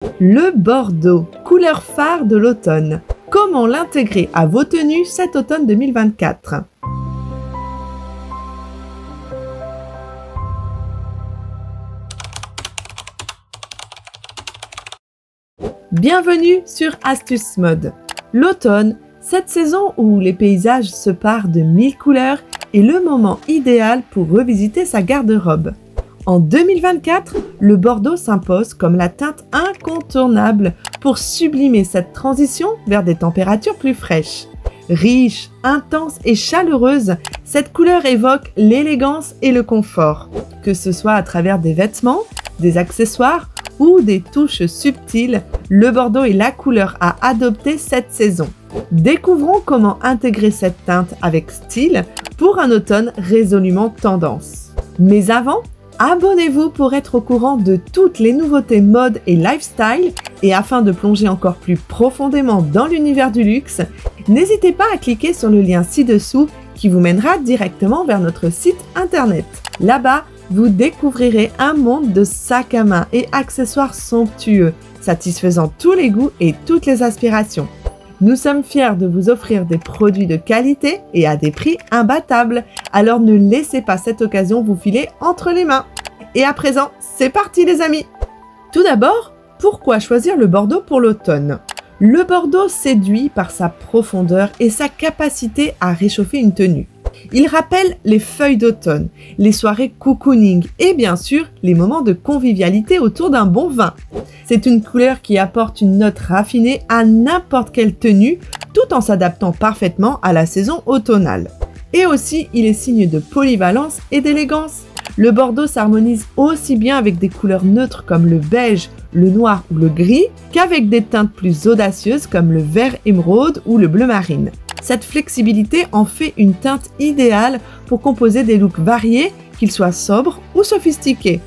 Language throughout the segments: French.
Le bordeaux, couleur phare de l'automne. Comment l'intégrer à vos tenues cet automne 2024? Bienvenue sur Astuce Mode. L'automne, cette saison où les paysages se parent de 1000 couleurs, est le moment idéal pour revisiter sa garde-robe. En 2024, le bordeaux s'impose comme la teinte incontournable pour sublimer cette transition vers des températures plus fraîches. Riche, intense et chaleureuse, cette couleur évoque l'élégance et le confort, que ce soit à travers des vêtements, des accessoires ou des touches subtiles. Le bordeaux est la couleur à adopter cette saison. Découvrons comment intégrer cette teinte avec style pour un automne résolument tendance. Mais avant, abonnez-vous pour être au courant de toutes les nouveautés mode et lifestyle, et afin de plonger encore plus profondément dans l'univers du luxe, n'hésitez pas à cliquer sur le lien ci-dessous qui vous mènera directement vers notre site internet. Là-bas, vous découvrirez un monde de sacs à main et accessoires somptueux, satisfaisant tous les goûts et toutes les aspirations. Nous sommes fiers de vous offrir des produits de qualité et à des prix imbattables, alors ne laissez pas cette occasion vous filer entre les mains. Et à présent, c'est parti les amis! Tout d'abord, pourquoi choisir le bordeaux pour l'automne? Le bordeaux séduit par sa profondeur et sa capacité à réchauffer une tenue. Il rappelle les feuilles d'automne, les soirées cocooning et bien sûr les moments de convivialité autour d'un bon vin. C'est une couleur qui apporte une note raffinée à n'importe quelle tenue tout en s'adaptant parfaitement à la saison automnale. Et aussi, il est signe de polyvalence et d'élégance. Le bordeaux s'harmonise aussi bien avec des couleurs neutres comme le beige, le noir ou le gris qu'avec des teintes plus audacieuses comme le vert émeraude ou le bleu marine. Cette flexibilité en fait une teinte idéale pour composer des looks variés, qu'ils soient sobres ou sophistiqués.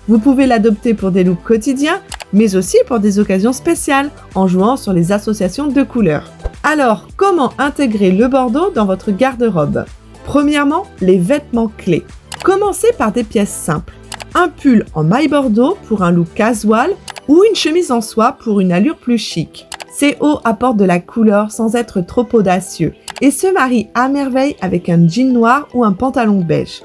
Vous pouvez l'adopter pour des looks quotidiens, mais aussi pour des occasions spéciales, en jouant sur les associations de couleurs. Alors, comment intégrer le bordeaux dans votre garde-robe? Premièrement, les vêtements clés. Commencez par des pièces simples. Un pull en maille bordeaux pour un look casual ou une chemise en soie pour une allure plus chic. Ces hauts apportent de la couleur sans être trop audacieux et se marient à merveille avec un jean noir ou un pantalon beige.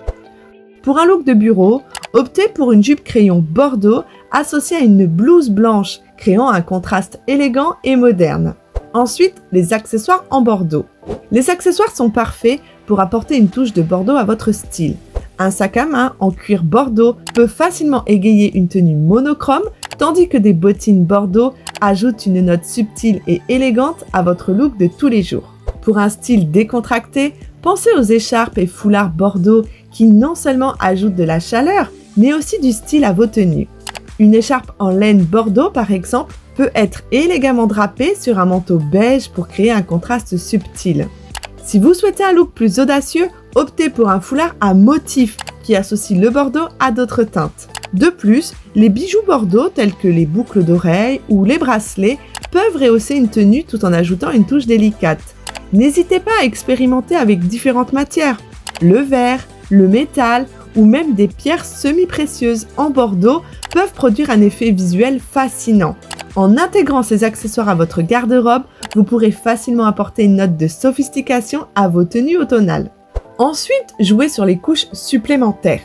Pour un look de bureau, optez pour une jupe crayon bordeaux associée à une blouse blanche, créant un contraste élégant et moderne. Ensuite, les accessoires en bordeaux. Les accessoires sont parfaits pour apporter une touche de bordeaux à votre style. Un sac à main en cuir bordeaux peut facilement égayer une tenue monochrome, tandis que des bottines bordeaux ajoutent une note subtile et élégante à votre look de tous les jours. Pour un style décontracté, pensez aux écharpes et foulards bordeaux qui non seulement ajoutent de la chaleur, mais aussi du style à vos tenues. Une écharpe en laine bordeaux, par exemple, peut être élégamment drapée sur un manteau beige pour créer un contraste subtil. Si vous souhaitez un look plus audacieux, optez pour un foulard à motif qui associe le bordeaux à d'autres teintes. De plus, les bijoux bordeaux tels que les boucles d'oreilles ou les bracelets peuvent rehausser une tenue tout en ajoutant une touche délicate. N'hésitez pas à expérimenter avec différentes matières. Le verre, le métal ou même des pierres semi-précieuses en bordeaux peuvent produire un effet visuel fascinant. En intégrant ces accessoires à votre garde-robe, vous pourrez facilement apporter une note de sophistication à vos tenues automnales. Ensuite, jouez sur les couches supplémentaires,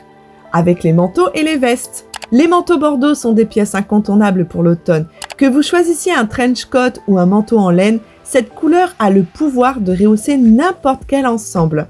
avec les manteaux et les vestes. Les manteaux bordeaux sont des pièces incontournables pour l'automne. Que vous choisissiez un trench coat ou un manteau en laine, cette couleur a le pouvoir de rehausser n'importe quel ensemble.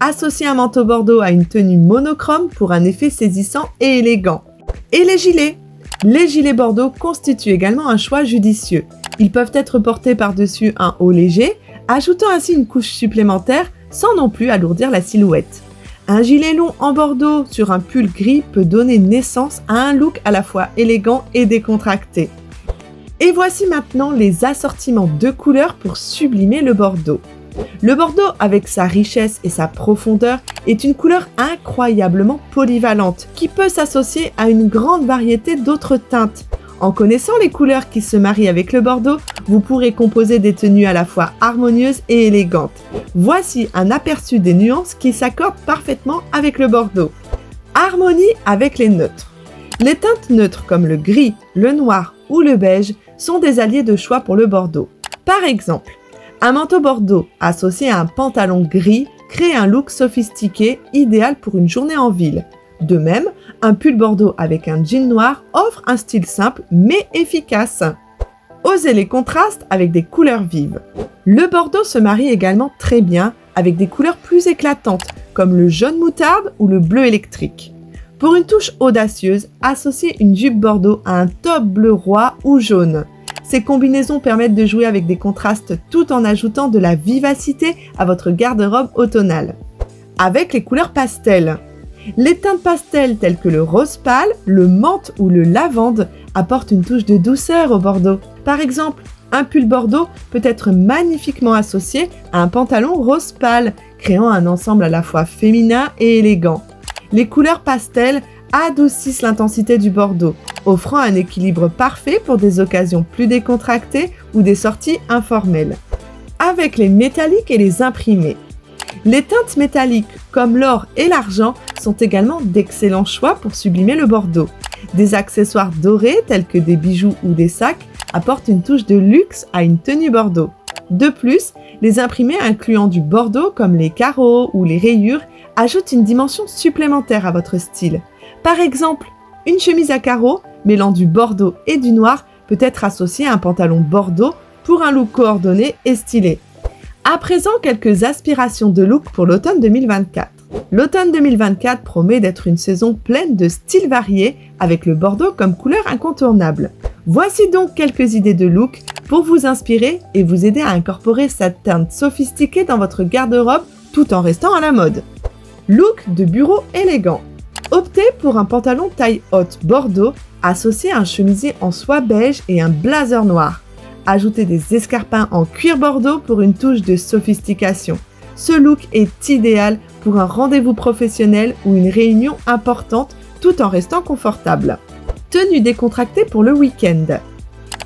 Associez un manteau bordeaux à une tenue monochrome pour un effet saisissant et élégant. Et les gilets? Les gilets bordeaux constituent également un choix judicieux. Ils peuvent être portés par-dessus un haut léger, ajoutant ainsi une couche supplémentaire sans non plus alourdir la silhouette. Un gilet long en bordeaux sur un pull gris peut donner naissance à un look à la fois élégant et décontracté. Et voici maintenant les assortiments de couleurs pour sublimer le bordeaux. Le bordeaux, avec sa richesse et sa profondeur, est une couleur incroyablement polyvalente qui peut s'associer à une grande variété d'autres teintes. En connaissant les couleurs qui se marient avec le bordeaux, vous pourrez composer des tenues à la fois harmonieuses et élégantes. Voici un aperçu des nuances qui s'accordent parfaitement avec le bordeaux. Harmonie avec les neutres. Les teintes neutres comme le gris, le noir ou le beige sont des alliés de choix pour le bordeaux. Par exemple, un manteau bordeaux associé à un pantalon gris crée un look sophistiqué idéal pour une journée en ville. De même, un pull bordeaux avec un jean noir offre un style simple mais efficace. Osez les contrastes avec des couleurs vives. Le bordeaux se marie également très bien avec des couleurs plus éclatantes comme le jaune moutarde ou le bleu électrique. Pour une touche audacieuse, associez une jupe bordeaux à un top bleu roi ou jaune. Ces combinaisons permettent de jouer avec des contrastes tout en ajoutant de la vivacité à votre garde-robe automnale. Avec les couleurs pastel. Les teintes pastel telles que le rose pâle, le menthe ou le lavande apportent une touche de douceur au bordeaux. Par exemple, un pull bordeaux peut être magnifiquement associé à un pantalon rose pâle, créant un ensemble à la fois féminin et élégant. Les couleurs pastel adoucissent l'intensité du bordeaux, offrant un équilibre parfait pour des occasions plus décontractées ou des sorties informelles. Avec les métalliques et les imprimés. Les teintes métalliques comme l'or et l'argent sont également d'excellents choix pour sublimer le bordeaux. Des accessoires dorés tels que des bijoux ou des sacs apportent une touche de luxe à une tenue bordeaux. De plus, les imprimés incluant du bordeaux comme les carreaux ou les rayures ajoutent une dimension supplémentaire à votre style. Par exemple, une chemise à carreaux mêlant du bordeaux et du noir peut être associée à un pantalon bordeaux pour un look coordonné et stylé. À présent, quelques aspirations de look pour l'automne 2024. L'automne 2024 promet d'être une saison pleine de styles variés avec le bordeaux comme couleur incontournable. Voici donc quelques idées de look pour vous inspirer et vous aider à incorporer cette teinte sophistiquée dans votre garde-robe tout en restant à la mode. Look de bureau élégant. Optez pour un pantalon taille haute bordeaux associé à un chemisier en soie beige et un blazer noir. Ajoutez des escarpins en cuir bordeaux pour une touche de sophistication. Ce look est idéal pour un rendez-vous professionnel ou une réunion importante tout en restant confortable. Tenue décontractée pour le week-end.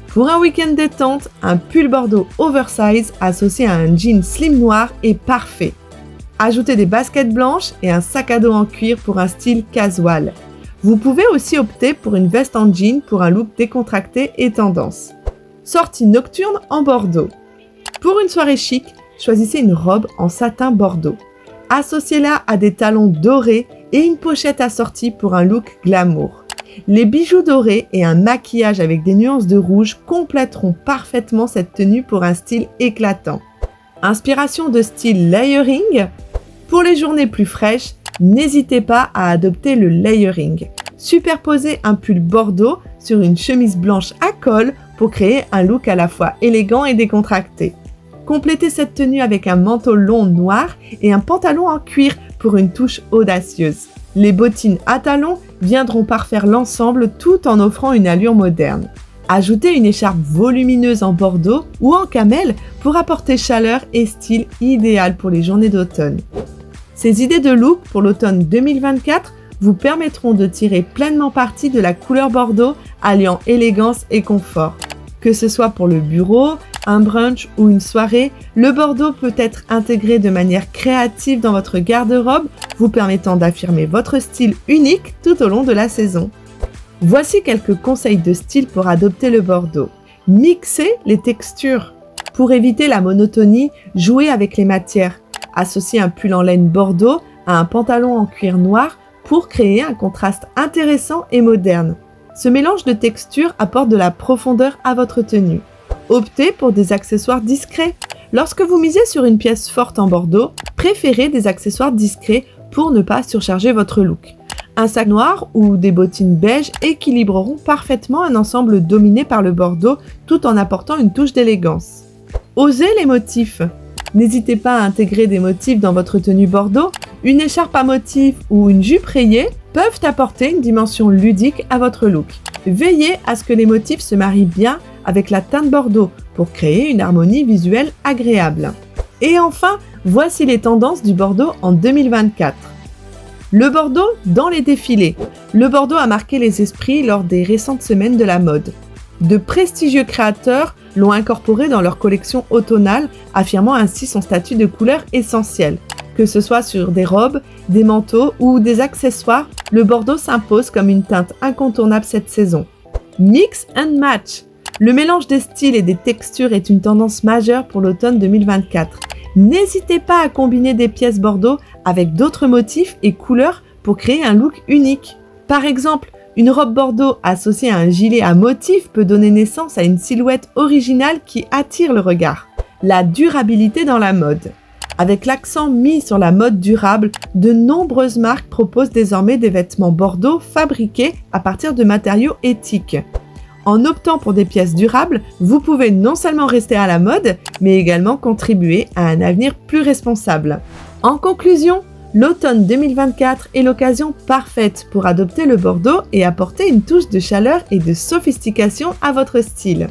Pour un week-end détente, un pull bordeaux oversize associé à un jean slim noir est parfait. Ajoutez des baskets blanches et un sac à dos en cuir pour un style casual. Vous pouvez aussi opter pour une veste en jean pour un look décontracté et tendance. Sortie nocturne en bordeaux. Pour une soirée chic, choisissez une robe en satin bordeaux. Associez-la à des talons dorés et une pochette assortie pour un look glamour. Les bijoux dorés et un maquillage avec des nuances de rouge compléteront parfaitement cette tenue pour un style éclatant. Inspiration de style layering. Pour les journées plus fraîches, n'hésitez pas à adopter le layering. Superposez un pull bordeaux sur une chemise blanche à col pour créer un look à la fois élégant et décontracté. Complétez cette tenue avec un manteau long noir et un pantalon en cuir pour une touche audacieuse. Les bottines à talons viendront parfaire l'ensemble tout en offrant une allure moderne. Ajoutez une écharpe volumineuse en bordeaux ou en camel pour apporter chaleur et style idéal pour les journées d'automne. Ces idées de look pour l'automne 2024 vous permettront de tirer pleinement parti de la couleur bordeaux alliant élégance et confort. Que ce soit pour le bureau, un brunch ou une soirée, le bordeaux peut être intégré de manière créative dans votre garde-robe, vous permettant d'affirmer votre style unique tout au long de la saison. Voici quelques conseils de style pour adopter le bordeaux. Mixez les textures. Pour éviter la monotonie, jouez avec les matières. Associez un pull en laine bordeaux à un pantalon en cuir noir pour créer un contraste intéressant et moderne. Ce mélange de textures apporte de la profondeur à votre tenue. Optez pour des accessoires discrets. Lorsque vous misez sur une pièce forte en bordeaux, préférez des accessoires discrets pour ne pas surcharger votre look. Un sac noir ou des bottines beige équilibreront parfaitement un ensemble dominé par le bordeaux tout en apportant une touche d'élégance. Osez les motifs. N'hésitez pas à intégrer des motifs dans votre tenue bordeaux. Une écharpe à motif ou une jupe rayée peuvent apporter une dimension ludique à votre look. Veillez à ce que les motifs se marient bien avec la teinte bordeaux pour créer une harmonie visuelle agréable. Et enfin, voici les tendances du bordeaux en 2024. Le bordeaux dans les défilés. Le bordeaux a marqué les esprits lors des récentes semaines de la mode. De prestigieux créateurs l'ont incorporé dans leur collection automnale, affirmant ainsi son statut de couleur essentielle. Que ce soit sur des robes, des manteaux ou des accessoires, le bordeaux s'impose comme une teinte incontournable cette saison. Mix and match. Le mélange des styles et des textures est une tendance majeure pour l'automne 2024. N'hésitez pas à combiner des pièces bordeaux avec d'autres motifs et couleurs pour créer un look unique. Par exemple, une robe bordeaux associée à un gilet à motif peut donner naissance à une silhouette originale qui attire le regard. La durabilité dans la mode. Avec l'accent mis sur la mode durable, de nombreuses marques proposent désormais des vêtements bordeaux fabriqués à partir de matériaux éthiques. En optant pour des pièces durables, vous pouvez non seulement rester à la mode, mais également contribuer à un avenir plus responsable. En conclusion, l'automne 2024 est l'occasion parfaite pour adopter le bordeaux et apporter une touche de chaleur et de sophistication à votre style.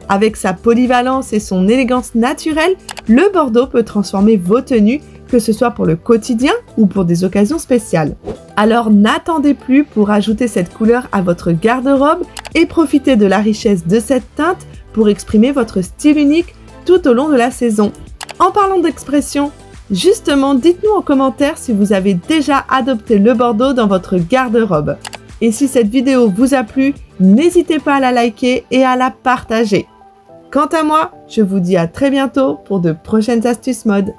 Avec sa polyvalence et son élégance naturelle, le bordeaux peut transformer vos tenues, que ce soit pour le quotidien ou pour des occasions spéciales. Alors n'attendez plus pour ajouter cette couleur à votre garde-robe et profitez de la richesse de cette teinte pour exprimer votre style unique tout au long de la saison. En parlant d'expression, justement, dites-nous en commentaire si vous avez déjà adopté le bordeaux dans votre garde-robe. Et si cette vidéo vous a plu, n'hésitez pas à la liker et à la partager. Quant à moi, je vous dis à très bientôt pour de prochaines astuces mode.